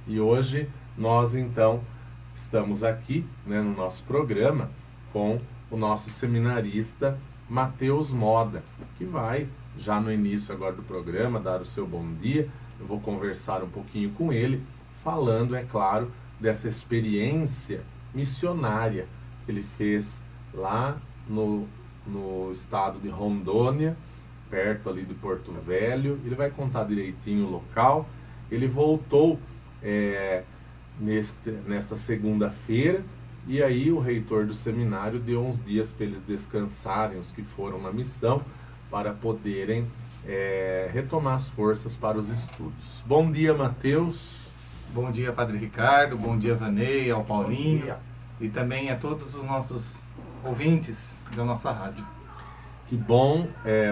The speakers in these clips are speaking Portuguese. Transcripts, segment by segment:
E hoje nós então estamos aqui, né, no nosso programa com o nosso seminarista Matheus Moda, que vai já no início agora do programa dar o seu bom dia. Eu vou conversar um pouquinho com ele, falando, é claro, dessa experiência missionária que ele fez lá no estado de Rondônia, perto ali de Porto Velho. Ele vai contar direitinho o local. Ele voltou nesta segunda-feira, e aí o reitor do seminário deu uns dias para eles descansarem, os que foram na missão, para poderem retomar as forças para os estudos. Bom dia, Matheus. Bom dia, Padre Ricardo. Bom dia, Vanei, ao Paulinho e também a todos os nossos ouvintes da nossa rádio. Que bom,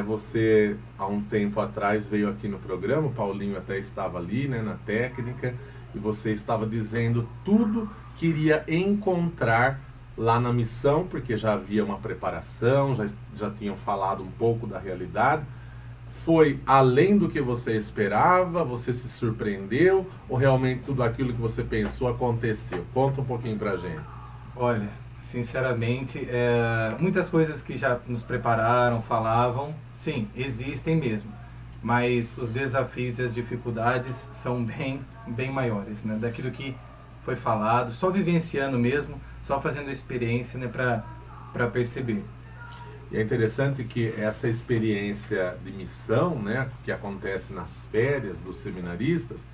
você há um tempo atrás veio aqui no programa, o Paulinho até estava ali, né, na técnica, e você estava dizendo tudo que iria encontrar lá na missão, porque já havia uma preparação, já tinham falado um pouco da realidade. Foi além do que você esperava? Você se surpreendeu? Ou realmente tudo aquilo que você pensou aconteceu? Conta um pouquinho pra gente. Olha, sinceramente, muitas coisas que já nos prepararam, falavam, sim, existem mesmo. Mas os desafios e as dificuldades são bem maiores, né? Daquilo que foi falado, só vivenciando mesmo, só fazendo experiência, né, para perceber. E é interessante que essa experiência de missão, né, que acontece nas férias dos seminaristas,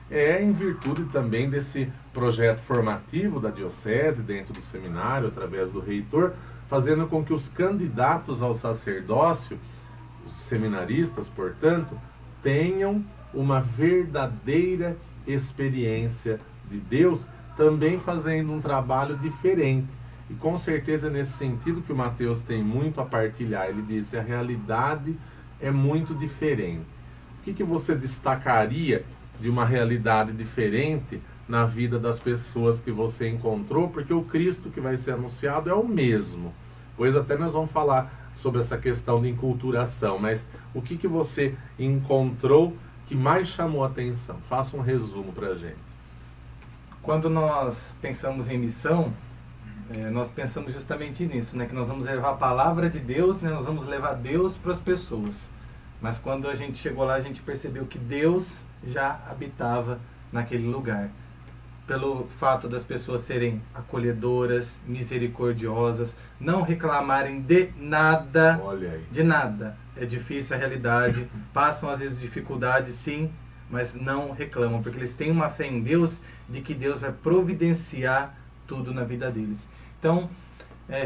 é em virtude também desse projeto formativo da diocese dentro do seminário, através do reitor, fazendo com que os candidatos ao sacerdócio, os seminaristas, portanto, tenham uma verdadeira experiência de Deus, também fazendo um trabalho diferente. E com certeza é nesse sentido que o Matheus tem muito a partilhar. Ele disse: a realidade é muito diferente. O que você destacaria de uma realidade diferente na vida das pessoas que você encontrou? Porque o Cristo que vai ser anunciado é o mesmo. Pois até nós vamos falar sobre essa questão de enculturação. Mas o que você encontrou que mais chamou a atenção? Faça um resumo para a gente. Quando nós pensamos em missão, nós pensamos justamente nisso, né? Que nós vamos levar a palavra de Deus, né? Nós vamos levar Deus para as pessoas. Mas quando a gente chegou lá, a gente percebeu que Deus já habitava naquele lugar. Pelo fato das pessoas serem acolhedoras, misericordiosas, não reclamarem de nada. Olha aí. De nada. É difícil a realidade, passam às vezes dificuldades, sim, mas não reclamam, porque eles têm uma fé em Deus, de que Deus vai providenciar tudo na vida deles. Então,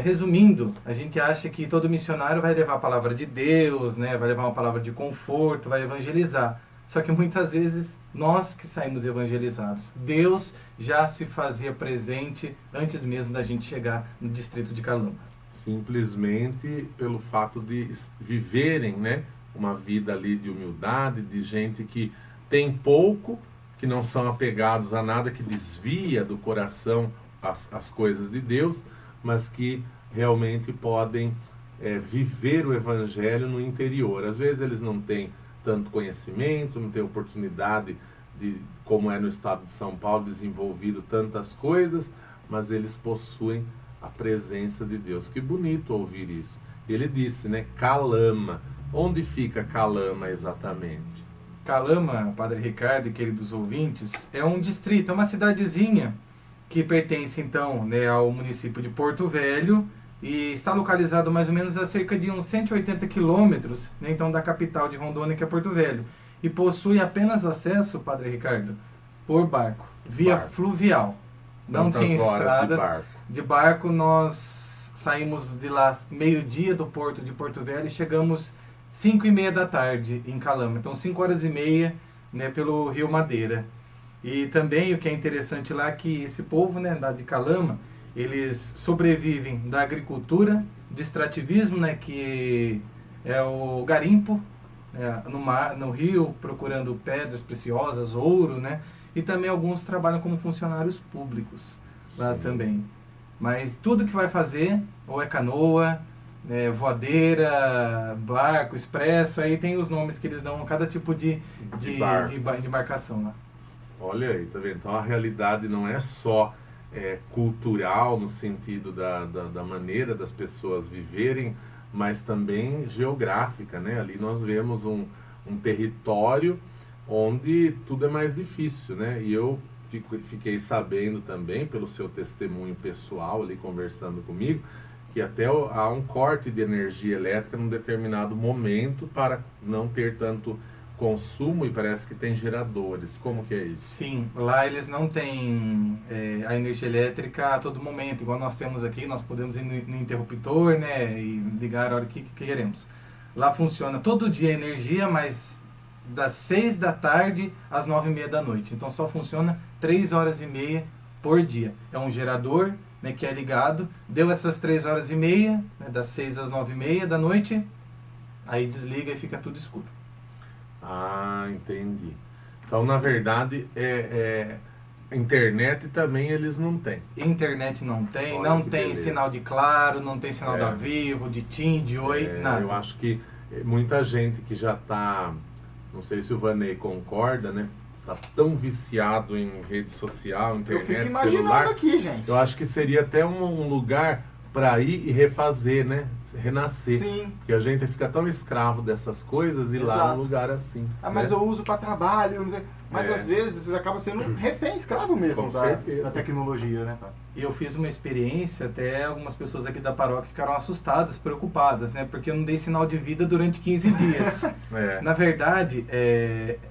resumindo, a gente acha que todo missionário vai levar a palavra de Deus, né? Vai levar uma palavra de conforto, vai evangelizar. Só que muitas vezes nós que saímos evangelizados, Deus já se fazia presente antes mesmo da gente chegar no distrito de Calama. Simplesmente pelo fato de viverem, né, uma vida ali de humildade, de gente que tem pouco, que não são apegados a nada, que desvia do coração as coisas de Deus, mas que realmente podem viver o Evangelho no interior. Às vezes eles não têm tanto conhecimento, não têm oportunidade de, como é no estado de São Paulo, desenvolvido tantas coisas, mas eles possuem a presença de Deus. Que bonito ouvir isso. Ele disse, né, Calama. Onde fica Calama exatamente? Calama, Padre Ricardo e queridos ouvintes, é um distrito, é uma cidadezinha que pertence então, né, ao município de Porto Velho e está localizado mais ou menos a cerca de uns 180 quilômetros, né, então, da capital de Rondônia, que é Porto Velho, e possui apenas acesso, Padre Ricardo, por barco, via fluvial. Não tem estradas. De barco nós saímos de lá meio-dia do porto de Porto Velho e chegamos 5h30 da tarde em Calama. Então 5h30, né, pelo Rio Madeira. E também o que é interessante lá é que esse povo, né, de Calama, eles sobrevivem da agricultura, do extrativismo, né, que é o garimpo, no mar, no rio, procurando pedras preciosas, ouro, né? E também alguns trabalham como funcionários públicos lá também. Mas tudo que vai fazer, ou é canoa, voadeira, barco, expresso, aí tem os nomes que eles dão a cada tipo de embarcação lá. Olha aí, tá vendo? Então a realidade não é só cultural, no sentido da maneira das pessoas viverem, mas também geográfica, né? Ali nós vemos um território onde tudo é mais difícil, né? E eu fiquei sabendo também, pelo seu testemunho pessoal ali conversando comigo, que até há um corte de energia elétrica num determinado momento para não ter tanto consumo, e parece que tem geradores. Como que é isso? Sim, lá eles não têm a energia elétrica a todo momento, igual nós temos aqui, nós podemos ir no interruptor, né, e ligar a hora que queremos. Lá funciona todo dia a energia, mas das 6 da tarde às 9h30 da noite. Então só funciona 3 horas e meia por dia. É um gerador, né, que é ligado, deu essas 3 horas e meia, né, das 6 às 9h30 da noite, aí desliga e fica tudo escuro. Ah, entendi. Então, na verdade, internet também eles não têm. Internet não tem, Olha não que tem beleza. sinal de Claro, não tem sinal da Vivo, de TIM, de Oi, nada. Eu acho que muita gente que já está, não sei se o Vaney concorda, né? Tá tão viciado em rede social, Eu internet, fico imaginando celular. aqui, gente. Eu acho que seria até um lugar para ir e refazer, né? Renascer. Sim. Porque a gente fica tão escravo dessas coisas e lá é Exato. um lugar assim. Ah, mas né? eu uso para trabalho, não sei. Mas É. às vezes você acaba sendo um refém escravo mesmo Com da certeza. tecnologia, né, pai? Eu fiz uma experiência, até algumas pessoas aqui da paróquia ficaram assustadas, preocupadas, né? Porque eu não dei sinal de vida durante 15 dias. É. Na verdade,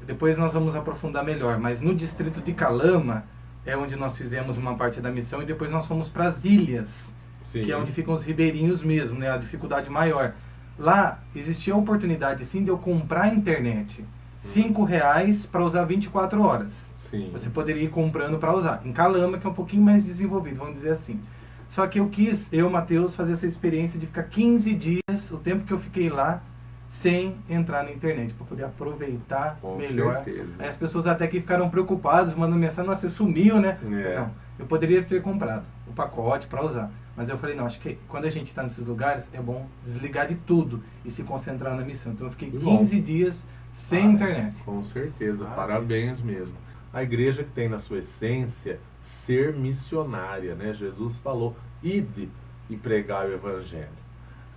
depois nós vamos aprofundar melhor, mas no distrito de Calama é onde nós fizemos uma parte da missão e depois nós fomos para as ilhas, Sim. que é onde ficam os ribeirinhos mesmo, né? A dificuldade maior. Lá existia a oportunidade, sim, de eu comprar a internet. R$5 para usar 24 horas. Sim. Você poderia ir comprando para usar. Em Calama, que é um pouquinho mais desenvolvido, vamos dizer assim. Só que eu, Matheus, fazer essa experiência de ficar 15 dias, o tempo que eu fiquei lá, sem entrar na internet, para poder aproveitar Com melhor. certeza. Aí as pessoas até que ficaram preocupadas, mandando mensagem, nossa, você sumiu, né? É. Não, eu poderia ter comprado o pacote para usar. Mas eu falei, não, acho que quando a gente está nesses lugares, é bom desligar de tudo e se concentrar na missão. Então eu fiquei Que bom. 15 dias sem internet. Com certeza, Maravilha. parabéns mesmo. A igreja que tem na sua essência ser missionária, né? Jesus falou, ide e pregai o evangelho.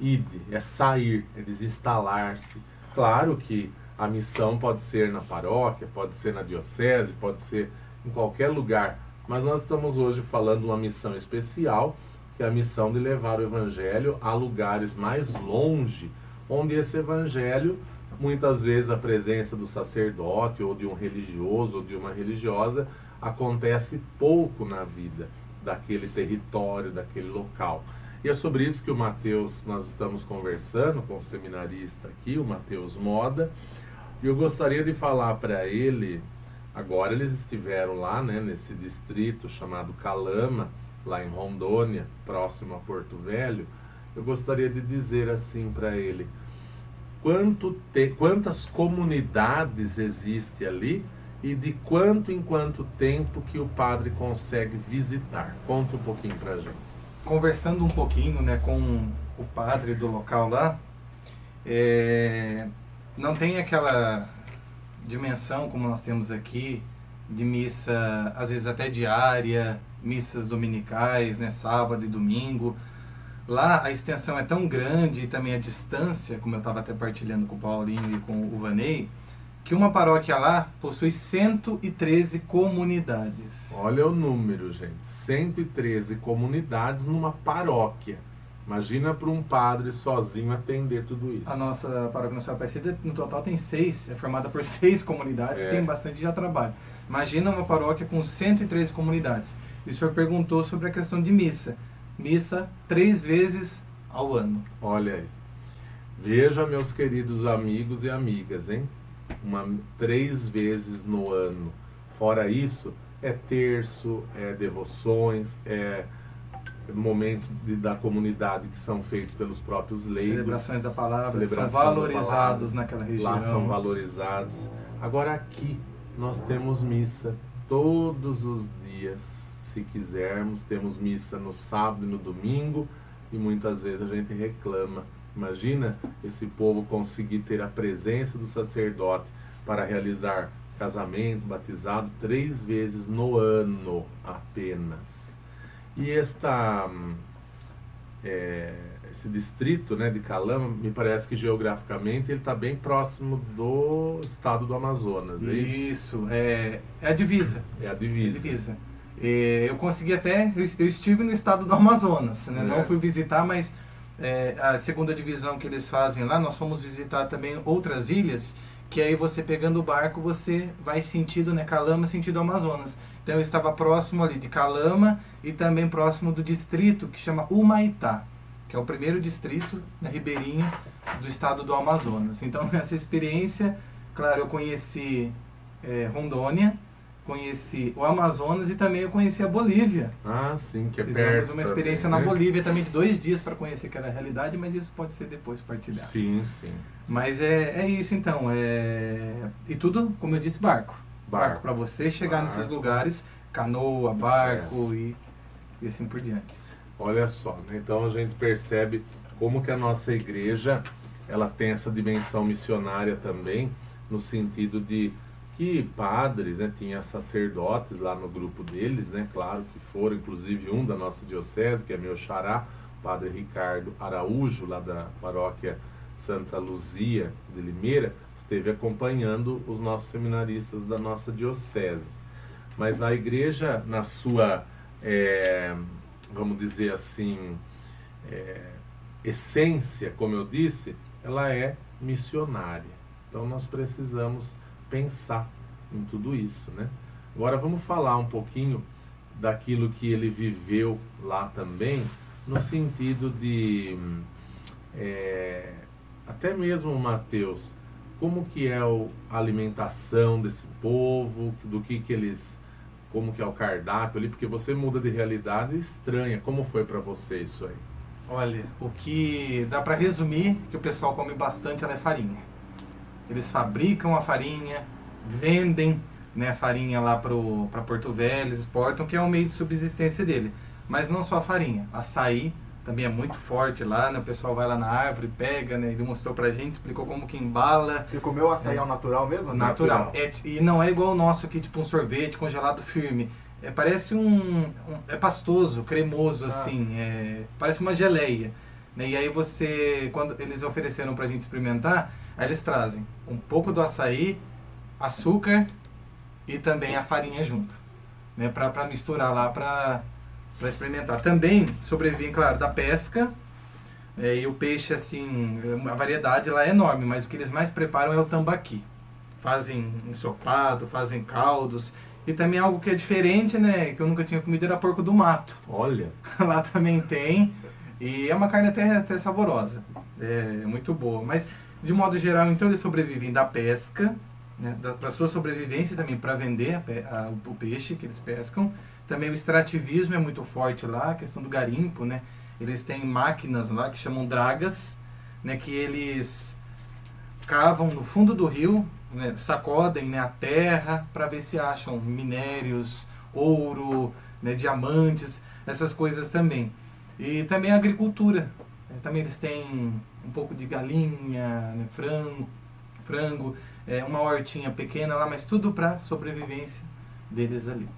Ide, é sair, é desinstalar-se. Claro que a missão pode ser na paróquia, pode ser na diocese, pode ser em qualquer lugar, mas nós estamos hoje falando de uma missão especial, que é a missão de levar o evangelho a lugares mais longe, onde esse evangelho, muitas vezes a presença do sacerdote ou de um religioso ou de uma religiosa acontece pouco na vida daquele território, daquele local. E é sobre isso que o Matheus, nós estamos conversando com o seminarista aqui, o Matheus Moda, e eu gostaria de falar para ele, agora eles estiveram lá, né, nesse distrito chamado Calama, lá em Rondônia, próximo a Porto Velho. Eu gostaria de dizer assim para ele, quantas comunidades existe ali e de quanto em quanto tempo que o padre consegue visitar. Conta um pouquinho para a gente. Conversando um pouquinho, né, com o padre do local lá, não tem aquela dimensão como nós temos aqui, de missa, às vezes até diária, missas dominicais, né, sábado e domingo. Lá a extensão é tão grande e também a distância, como eu estava até partilhando com o Paulinho e com o Vaney, que uma paróquia lá possui 113 comunidades. Olha o número, gente. 113 comunidades numa paróquia. Imagina para um padre sozinho atender tudo isso. A nossa paróquia Nossa Aparecida, no total, tem 6, é formada por 6 comunidades, tem bastante já trabalho. Imagina uma paróquia com 113 comunidades. E o senhor perguntou sobre a questão de missa. Missa 3 vezes ao ano. Olha aí. Veja, meus queridos amigos e amigas, hein? 3 vezes no ano. Fora isso, é terço, é devoções, é momentos da comunidade que são feitos pelos próprios leigos. Celebrações da palavra, Celebração são valorizados da palavra. naquela região. Lá são valorizados. Agora aqui nós temos missa todos os dias, se quisermos. Temos missa no sábado e no domingo e muitas vezes a gente reclama. Imagina esse povo conseguir ter a presença do sacerdote para realizar casamento, batizado 3 vezes no ano apenas. E esse distrito, né, de Calama, me parece que geograficamente ele está bem próximo do estado do Amazonas, é isso? Isso, é a divisa. É a É a divisa. divisa. Eu consegui até, eu estive no estado do Amazonas, né? É. Não fui visitar, mas a segunda divisão que eles fazem lá, nós fomos visitar também outras ilhas, que aí você pegando o barco, você vai sentido, né, Calama, sentido Amazonas. Então eu estava próximo ali de Calama e também próximo do distrito que chama Humaitá, que é o primeiro distrito, né, ribeirinho do estado do Amazonas. Então nessa experiência, claro, eu conheci Rondônia, conheci o Amazonas e também eu conheci a Bolívia. Ah, sim, que é Fizemos perto uma experiência também, na né? Bolívia também de 2 dias para conhecer aquela realidade, mas isso pode ser depois partilhado. Sim, sim. Mas é isso então. E tudo, como eu disse, barco. Barco para você chegar Barco. nesses lugares, canoa, barco e assim por diante. Olha só, né? Então a gente percebe como que a nossa igreja ela tem essa dimensão missionária também, no sentido de que padres, né, tinha sacerdotes lá no grupo deles, né, claro que foram, inclusive um da nossa diocese, que é meu xará, o padre Ricardo Araújo, lá da paróquia Santa Luzia de Limeira, esteve acompanhando os nossos seminaristas da nossa diocese. Mas a igreja, na sua, vamos dizer assim, essência, como eu disse, ela é missionária. Então nós precisamos pensar em tudo isso, né? Agora vamos falar um pouquinho daquilo que ele viveu lá também, no sentido de até mesmo Mateus, como que é a alimentação desse povo, do que eles, como que é o cardápio ali, porque você muda de realidade estranha. Como foi para você isso aí? Olha, o que dá para resumir, que o pessoal come bastante, ela é farinha. Eles fabricam a farinha, vendem, né, a farinha lá para Porto Velho, exportam, que é o meio de subsistência dele. Mas não só a farinha, açaí também é muito forte lá, né? O pessoal vai lá na árvore, pega, né? Ele mostrou pra gente, explicou como que embala. Você comeu açaí ao natural mesmo? Natural. E não é igual o nosso aqui, tipo um sorvete congelado firme. Parece é pastoso, cremoso, assim. Parece uma geleia. Né? E aí quando eles ofereceram pra gente experimentar, aí eles trazem um pouco do açaí, açúcar e também a farinha junto. Né? Pra misturar lá, para experimentar. Também sobrevivem, claro, da pesca. E o peixe, assim, a variedade lá é enorme, mas o que eles mais preparam é o tambaqui. Fazem ensopado, fazem caldos. E também algo que é diferente, né, que eu nunca tinha comido, era porco do mato. Olha! Lá também tem. E é uma carne até saborosa. É muito boa. Mas, de modo geral, então, eles sobrevivem da pesca, né, para sua sobrevivência também, para vender o peixe que eles pescam. Também o extrativismo é muito forte lá, a questão do garimpo, né? Eles têm máquinas lá que chamam dragas, né, que eles cavam no fundo do rio, né, sacodem, né, a terra para ver se acham minérios, ouro, né, diamantes, essas coisas também. E também a agricultura. Também eles têm um pouco de galinha, né, frango, uma hortinha pequena lá, mas tudo para sobrevivência deles ali.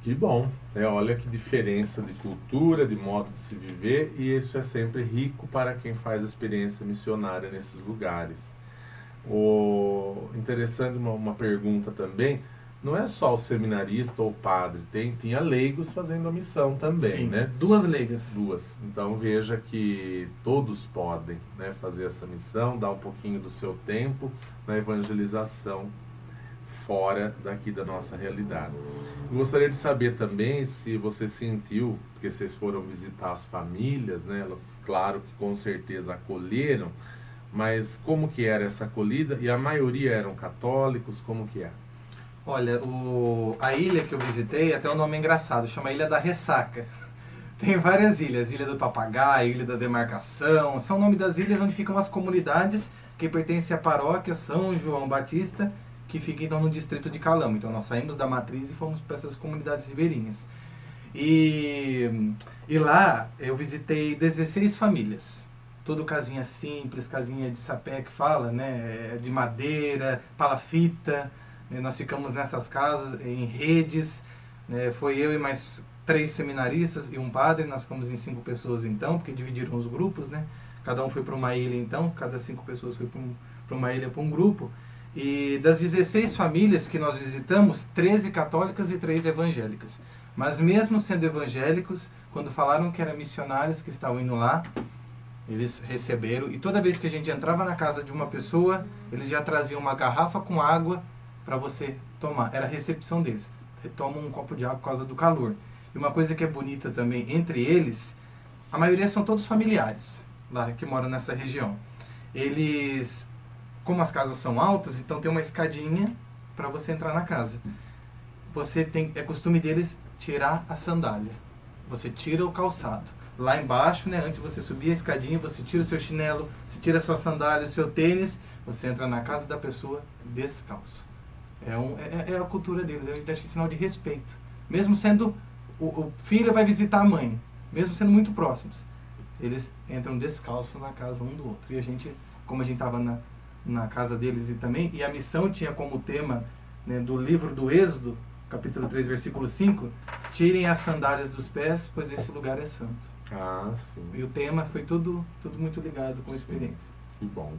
Que bom, né? Olha que diferença de cultura, de modo de se viver, e isso é sempre rico para quem faz experiência missionária nesses lugares. Interessante uma pergunta também, não é só o seminarista ou o padre, tinha leigos fazendo a missão também, Sim, né? 2 leigas. 2. Então veja que todos podem, né, fazer essa missão, dar um pouquinho do seu tempo na evangelização fora daqui da nossa realidade. Eu gostaria de saber também se você sentiu, porque vocês foram visitar as famílias, né? Elas, claro que com certeza acolheram, mas como que era essa acolhida? E a maioria eram católicos, como que é? Olha, a ilha que eu visitei, até o nome é engraçado, chama Ilha da Ressaca. Tem várias ilhas, Ilha do Papagaio, Ilha da Demarcação, são o nome das ilhas onde ficam as comunidades que pertencem à paróquia São João Batista, que fica então no distrito de Calama. Então nós saímos da matriz e fomos para essas comunidades ribeirinhas. E lá eu visitei 16 famílias. Tudo casinha simples, casinha de sapé que fala, né? De madeira, palafita, Nós ficamos nessas casas, em redes, né? Foi eu e mais 3 seminaristas e um padre, nós ficamos em 5 pessoas então, porque dividiram os grupos, né? Cada um foi para uma ilha então, cada 5 pessoas foi para uma ilha, para um grupo. E das 16 famílias que nós visitamos, 13 católicas e 3 evangélicas. Mas mesmo sendo evangélicos, quando falaram que eram missionários que estavam indo lá, eles receberam. E toda vez que a gente entrava na casa de uma pessoa, eles já traziam uma garrafa com água para você tomar. Era a recepção deles. Toma um copo de água por causa do calor. E uma coisa que é bonita também, entre eles, a maioria são todos familiares lá que moram nessa região. Eles, como as casas são altas, então tem uma escadinha para você entrar na casa. É costume deles tirar a sandália. Você tira o calçado. Lá embaixo, né, antes de você subir a escadinha, você tira o seu chinelo, você tira a sua sandália, o seu tênis, você entra na casa da pessoa descalço. É a cultura deles, eu acho que é sinal de respeito. Mesmo sendo o filho vai visitar a mãe, mesmo sendo muito próximos, eles entram descalços na casa um do outro. E a gente, como a gente estava na casa deles e a missão tinha como tema, né, do livro do Êxodo, capítulo 3, versículo 5, tirem as sandálias dos pés, pois esse lugar é santo. Ah, sim. E o tema foi tudo muito ligado com a Sim. experiência. Que bom.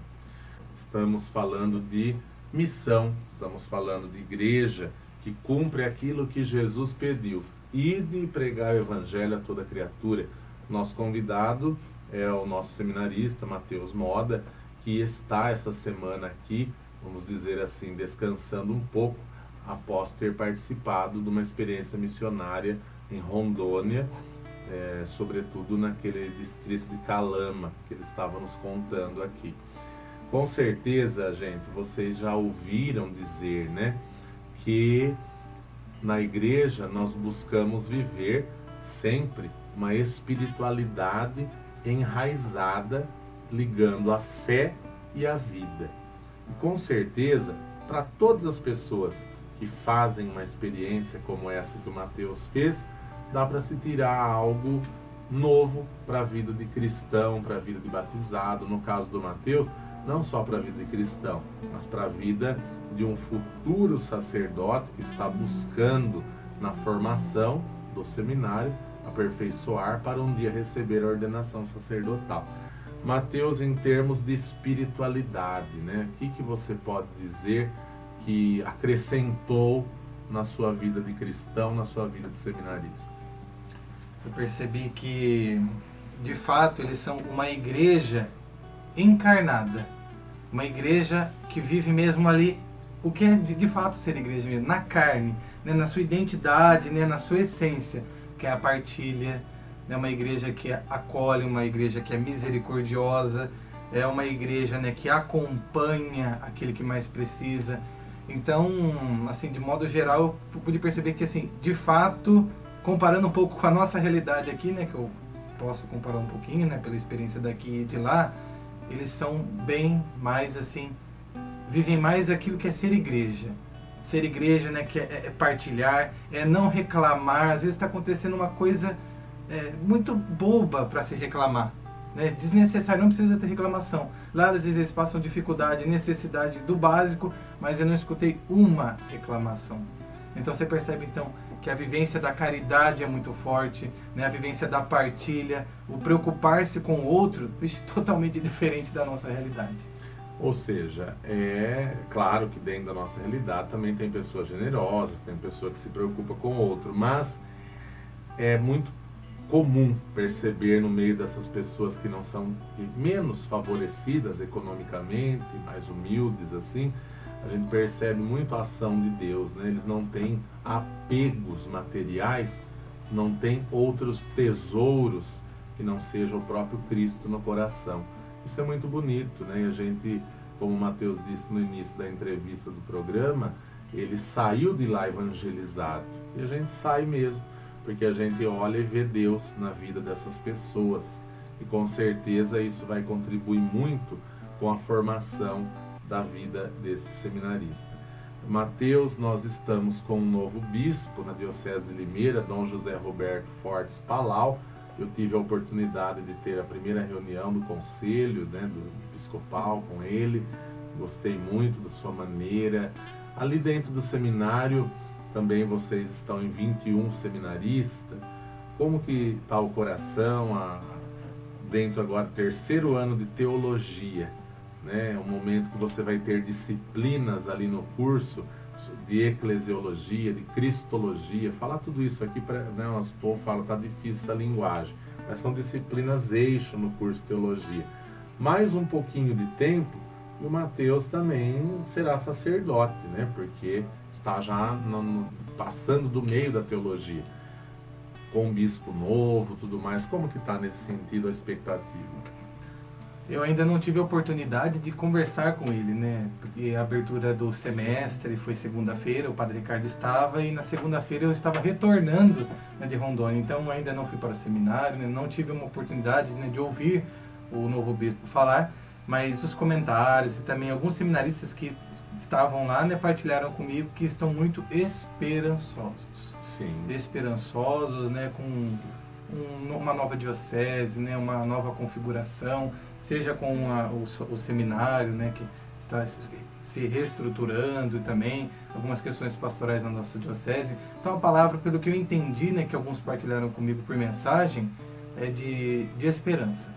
Estamos falando de missão, estamos falando de igreja que cumpre aquilo que Jesus pediu. Ide pregar o evangelho a toda criatura. Nosso convidado é o nosso seminarista, Matheus Moda, que está essa semana aqui, vamos dizer assim, descansando um pouco, após ter participado de uma experiência missionária em Rondônia, sobretudo naquele distrito de Calama, que ele estava nos contando aqui. Com certeza, gente, vocês já ouviram dizer, né, que na igreja nós buscamos viver sempre uma espiritualidade enraizada, ligando a fé e a vida. E com certeza, para todas as pessoas que fazem uma experiência como essa que o Matheus fez, dá para se tirar algo novo para a vida de cristão, para a vida de batizado. No caso do Matheus, não só para a vida de cristão, mas para a vida de um futuro sacerdote que está buscando na formação do seminário aperfeiçoar para um dia receber a ordenação sacerdotal. Matheus, em termos de espiritualidade, né? O que você pode dizer que acrescentou na sua vida de cristão, na sua vida de seminarista? Eu percebi que, de fato, eles são uma igreja encarnada. Uma igreja que vive mesmo ali o que é de fato ser igreja mesmo, na carne, né, na sua identidade, né, na sua essência, que é a partilha, né, uma igreja que acolhe, uma igreja que é misericordiosa, é uma igreja, né, que acompanha aquele que mais precisa. Então, assim, de modo geral, eu pude perceber que, assim, de fato, comparando um pouco com a nossa realidade aqui, né, que eu posso comparar um pouquinho, né, pela experiência daqui e de lá, eles são bem mais, assim, vivem mais aquilo que é ser igreja. Ser igreja, né, que é partilhar, é não reclamar. Às vezes está acontecendo uma coisa muito boba para se reclamar, né? Desnecessário, não precisa ter reclamação. Lá às vezes eles passam dificuldade, necessidade do básico, mas eu não escutei uma reclamação. Então você percebe então que a vivência da caridade é muito forte, né? A vivência da partilha, o preocupar-se com o outro, totalmente diferente da nossa realidade. Ou seja, é claro que dentro da nossa realidade também tem pessoas generosas, tem pessoa que se preocupa com o outro, mas é muito comum perceber no meio dessas pessoas que não são menos favorecidas economicamente, mais humildes assim, a gente percebe muito a ação de Deus, né? Eles não têm apegos materiais, não têm outros tesouros que não seja o próprio Cristo no coração. Isso é muito bonito, né? E a gente, como o Matheus disse no início da entrevista do programa, ele saiu de lá evangelizado. E a gente sai mesmo, porque a gente olha e vê Deus na vida dessas pessoas. E com certeza isso vai contribuir muito com a formação da vida desse seminarista. Matheus, nós estamos com um novo bispo na Diocese de Limeira, Dom José Roberto Fortes Palau. Eu tive a oportunidade de ter a primeira reunião do conselho, né, do episcopal com ele. Gostei muito da sua maneira, Ali dentro do seminário, também vocês estão em 21 seminaristas. Como que está o coração dentro agora do terceiro ano de teologia? Né? É um momento que você vai ter disciplinas ali no curso de eclesiologia, de cristologia. Falar tudo isso aqui, né, os povos falam, tá difícil essa linguagem. Mas são disciplinas eixo no curso de teologia. Mais um pouquinho de tempo, e o Mateus também será sacerdote, né? Porque está já passando do meio da teologia. Com um bispo novo, tudo mais. Como que está nesse sentido a expectativa? Eu ainda não tive a oportunidade de conversar com ele, né? Porque a abertura do semestre foi segunda-feira, o Padre Ricardo estava, e na segunda-feira eu estava retornando, né, de Rondônia. Então ainda não fui para o seminário, né? Não tive uma oportunidade, né, de ouvir o novo bispo falar, mas os comentários e também alguns seminaristas que estavam lá, né, partilharam comigo que estão muito esperançosos. Sim. Esperançosos, né, com uma nova diocese, né, uma nova configuração, seja com o seminário, né, que está se reestruturando, e também algumas questões pastorais na nossa diocese. Então a palavra, pelo que eu entendi, né, que alguns partilharam comigo por mensagem, é de esperança.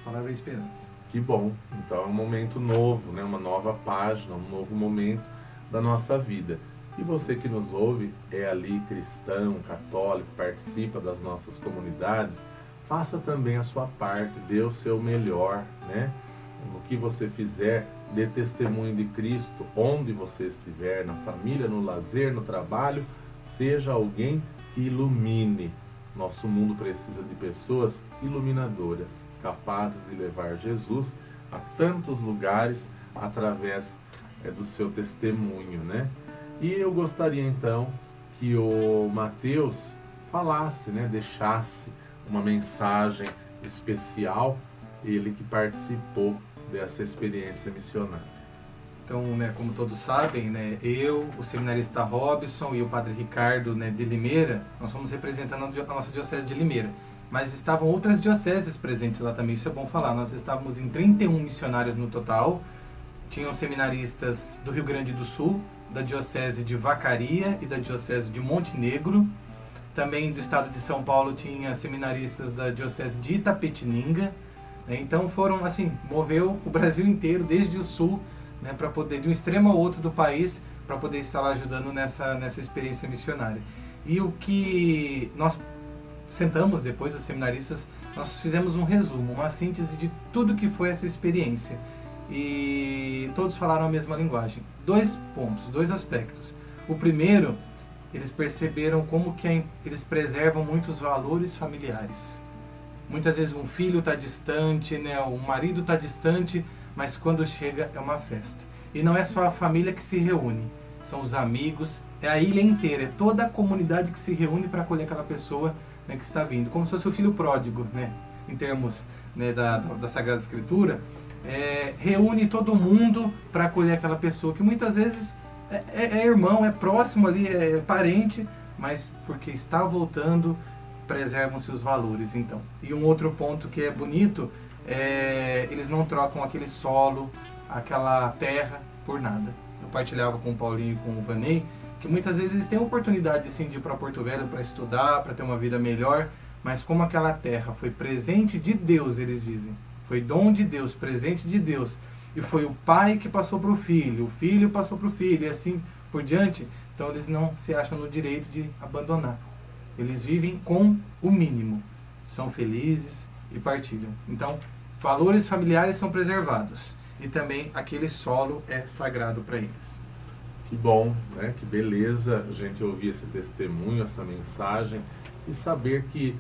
A palavra é esperança. Que bom. Então é um momento novo, né? Uma nova página, um novo momento da nossa vida. E você que nos ouve é ali cristão, católico, participa das nossas comunidades, faça também a sua parte, dê o seu melhor, né? No que você fizer, dê testemunho de Cristo onde você estiver, na família, no lazer, no trabalho, seja alguém que ilumine. Nosso mundo precisa de pessoas iluminadoras, capazes de levar Jesus a tantos lugares através do seu testemunho, né? E eu gostaria então que o Mateus falasse, né, deixasse uma mensagem especial, ele que participou dessa experiência missionária. Então, né, como todos sabem, né, eu, o seminarista Robson e o Padre Ricardo, né, de Limeira, nós fomos representando a nossa diocese de Limeira. Mas estavam outras dioceses presentes lá também, isso é bom falar. Nós estávamos em 31 missionários no total. Tinham seminaristas do Rio Grande do Sul, da diocese de Vacaria e da diocese de Montenegro. Também do estado de São Paulo tinha seminaristas da diocese de Itapetininga. Né? Então foram, assim, moveu o Brasil inteiro, desde o sul, né, para poder, de um extremo ao outro do país, para poder estar lá ajudando nessa experiência missionária. E o que nós sentamos depois, os seminaristas, nós fizemos um resumo, uma síntese de tudo que foi essa experiência. E todos falaram a mesma linguagem. 2 pontos, 2 aspectos. O primeiro, eles perceberam como que eles preservam muitos valores familiares. Muitas vezes um filho está distante, né, o marido está distante, mas quando chega é uma festa. E não é só a família que se reúne, são os amigos, é a ilha inteira, é toda a comunidade que se reúne para acolher aquela pessoa, né, que está vindo. Como se fosse o filho pródigo, né, em termos, né, da Sagrada Escritura, reúne todo mundo para acolher aquela pessoa, que muitas vezes é irmão, é próximo ali, é parente, mas porque está voltando, preservam-se os valores, então. E um outro ponto que é bonito, eles não trocam aquele solo, aquela terra por nada. Eu partilhava com o Paulinho e com o Vanei que muitas vezes eles têm a oportunidade sim, de ir para Porto Velho para estudar, para ter uma vida melhor, mas como aquela terra foi presente de Deus, eles dizem, foi dom de Deus, presente de Deus, e foi o pai que passou para o filho passou para o filho, e assim por diante, então eles não se acham no direito de abandonar. Eles vivem com o mínimo, são felizes e partilham. Então, valores familiares são preservados e também aquele solo é sagrado para eles. Que bom, né? Que beleza a gente ouvir esse testemunho, essa mensagem e saber que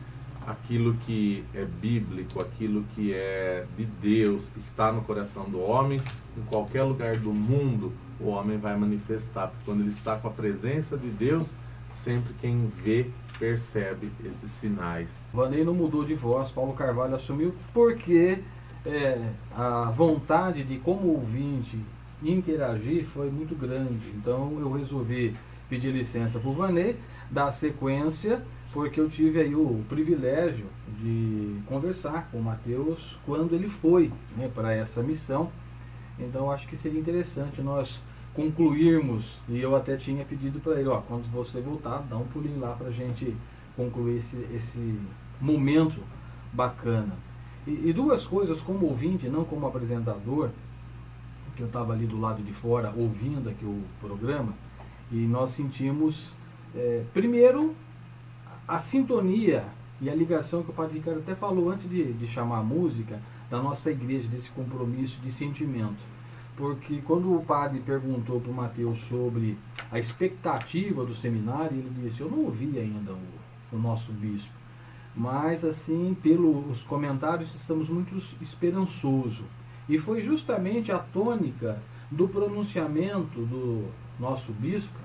aquilo que é bíblico, aquilo que é de Deus, está no coração do homem, em qualquer lugar do mundo o homem vai manifestar. Porque quando ele está com a presença de Deus, sempre quem vê percebe esses sinais. Vanei não mudou de voz, Paulo Carvalho assumiu porque a vontade de, como ouvinte, interagir foi muito grande. Então eu resolvi pedir licença para o Vanei, dar sequência, porque eu tive aí o privilégio de conversar com o Mateus quando ele foi, né, para essa missão. Então acho que seria interessante nós concluirmos, e eu até tinha pedido para ele, quando você voltar, dá um pulinho lá para a gente concluir esse momento bacana. E duas coisas, como ouvinte, não como apresentador, que eu estava ali do lado de fora ouvindo aqui o programa, e nós sentimos, primeiro, a sintonia e a ligação que o Padre Ricardo até falou antes de chamar a música, da nossa igreja, desse compromisso de sentimento. Porque quando o padre perguntou para o Mateus sobre a expectativa do seminário, ele disse, eu não ouvi ainda o nosso bispo, mas assim, pelos comentários, estamos muito esperançosos. E foi justamente a tônica do pronunciamento do nosso bispo,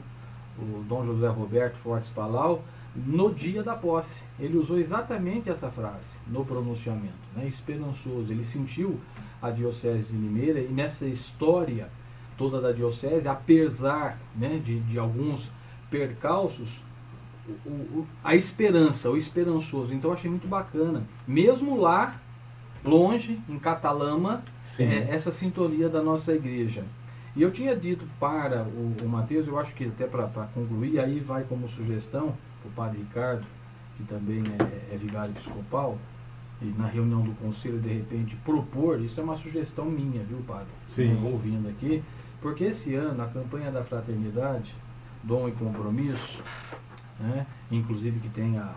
o Dom José Roberto Fortes Palau, no dia da posse. Ele usou exatamente essa frase no pronunciamento, né? Esperançoso. Ele sentiu a Diocese de Limeira, e nessa história toda da Diocese, apesar, né, de alguns percalços, a esperança, o esperançoso. Então eu achei muito bacana. Mesmo lá, longe, em Catalama, essa sintonia da nossa igreja. E eu tinha dito para o Mateus, eu acho que até para concluir, aí vai como sugestão o Padre Ricardo, que também é vigário episcopal, e na reunião do conselho, de repente, propor, isso é uma sugestão minha, viu, Padre? Sim. Ouvindo aqui, porque esse ano, a campanha da fraternidade, Dom e Compromisso, né, inclusive que tem a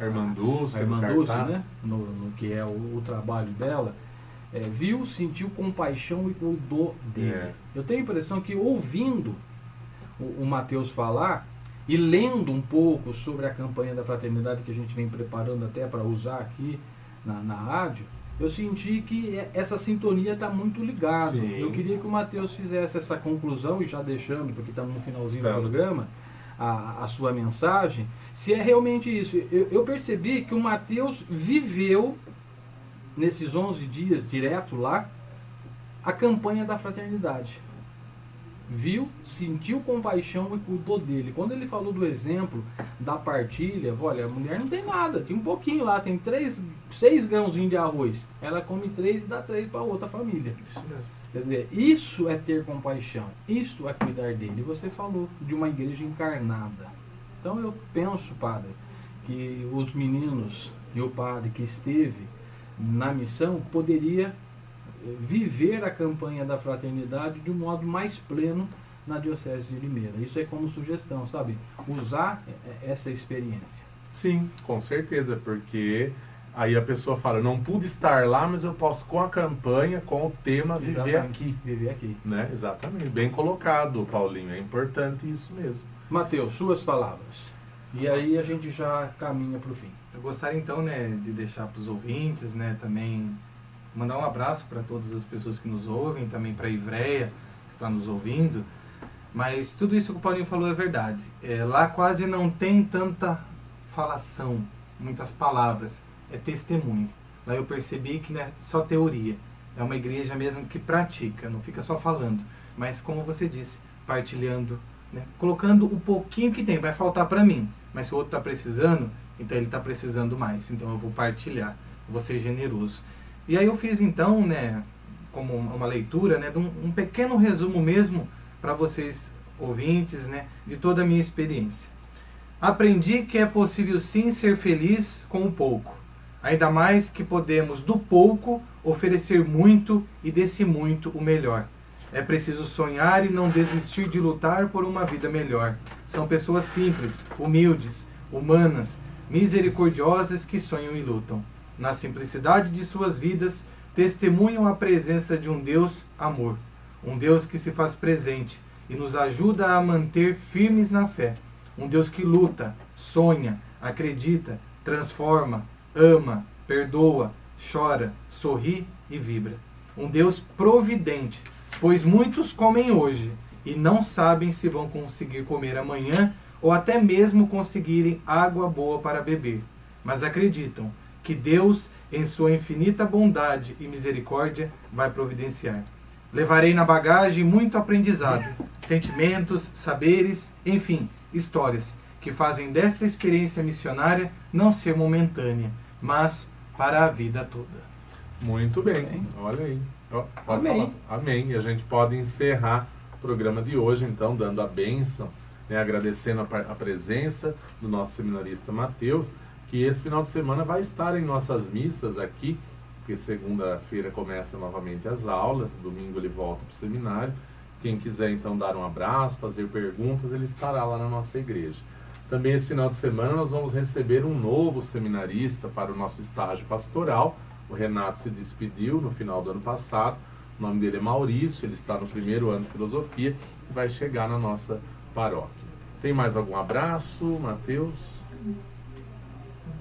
Irmã Dulce, né, no que é o trabalho dela, viu, sentiu compaixão e cuidou dele. Eu tenho a impressão que ouvindo o Mateus falar e lendo um pouco sobre a campanha da fraternidade que a gente vem preparando até para usar aqui na rádio, eu senti que essa sintonia está muito ligada. Eu queria que o Mateus fizesse essa conclusão, e já deixando, porque estamos no finalzinho do programa, a sua mensagem, se é realmente isso. Eu percebi que o Mateus viveu, nesses 11 dias direto lá, a campanha da fraternidade. Viu, sentiu compaixão e cuidou dele. Quando ele falou do exemplo da partilha, olha, a mulher não tem nada, tem um pouquinho lá, tem 6 grãozinhos de arroz. Ela come 3 e dá 3 para outra família. Isso mesmo. Quer dizer, isso é ter compaixão, isto é cuidar dele. E você falou de uma igreja encarnada. Então eu penso, padre, que os meninos e o padre que esteve na missão poderia viver a campanha da fraternidade de um modo mais pleno na Diocese de Limeira. Isso é como sugestão, sabe? Usar essa experiência. Sim, com certeza, porque aí a pessoa fala, não pude estar lá, mas eu posso com a campanha, com o tema, viver aqui. Viver aqui. Né? Exatamente, bem colocado, Paulinho, é importante isso mesmo. Mateus, suas palavras. E aí a gente já caminha para o fim. Eu gostaria então, né, de deixar para os ouvintes, né, também mandar um abraço para todas as pessoas que nos ouvem, também para a Ivreia, que está nos ouvindo. Mas tudo isso que o Paulinho falou é verdade. Lá quase não tem tanta falação, muitas palavras, é testemunho. Lá eu percebi que não é só teoria, é uma igreja mesmo que pratica, não fica só falando, mas como você disse, partilhando, né, colocando o pouquinho que tem. Vai faltar para mim, mas se o outro está precisando, então ele está precisando mais, então eu vou partilhar, vou ser generoso. E aí eu fiz então, né, como uma leitura, né, de um pequeno resumo mesmo para vocês ouvintes, né, de toda a minha experiência. Aprendi que é possível sim ser feliz com o pouco, ainda mais que podemos do pouco oferecer muito e desse muito o melhor. É preciso sonhar e não desistir de lutar por uma vida melhor. São pessoas simples, humildes, humanas, misericordiosas que sonham e lutam. Na simplicidade de suas vidas, testemunham a presença de um Deus amor, um Deus que se faz presente e nos ajuda a manter firmes na fé, um Deus que luta, sonha, acredita, transforma, ama, perdoa, chora, sorri e vibra. Um Deus providente, pois muitos comem hoje e não sabem se vão conseguir comer amanhã ou até mesmo conseguirem água boa para beber, mas acreditam que Deus, em sua infinita bondade e misericórdia, vai providenciar. Levarei na bagagem muito aprendizado, sentimentos, saberes, enfim, histórias, que fazem dessa experiência missionária não ser momentânea, mas para a vida toda. Muito bem, olha aí. Pode Amém. falar. Amém. E a gente pode encerrar programa de hoje, então, dando a bênção, né, agradecendo a presença do nosso seminarista Mateus, que esse final de semana vai estar em nossas missas aqui, porque segunda-feira começa novamente as aulas, domingo ele volta para o seminário. Quem quiser então dar um abraço, fazer perguntas, ele estará lá na nossa igreja. Também esse final de semana nós vamos receber um novo seminarista para o nosso estágio pastoral. O Renato se despediu no final do ano passado. O nome dele é Maurício, ele está no primeiro ano de filosofia e vai chegar na nossa paróquia. Tem mais algum abraço, Mateus?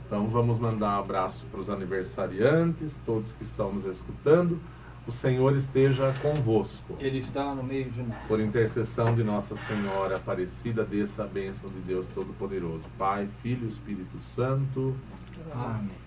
Então vamos mandar um abraço para os aniversariantes, todos que estão nos escutando. O Senhor esteja convosco. Ele está no meio de nós. Por intercessão de Nossa Senhora Aparecida, desça a bênção de Deus Todo-Poderoso. Pai, Filho e Espírito Santo. Amém.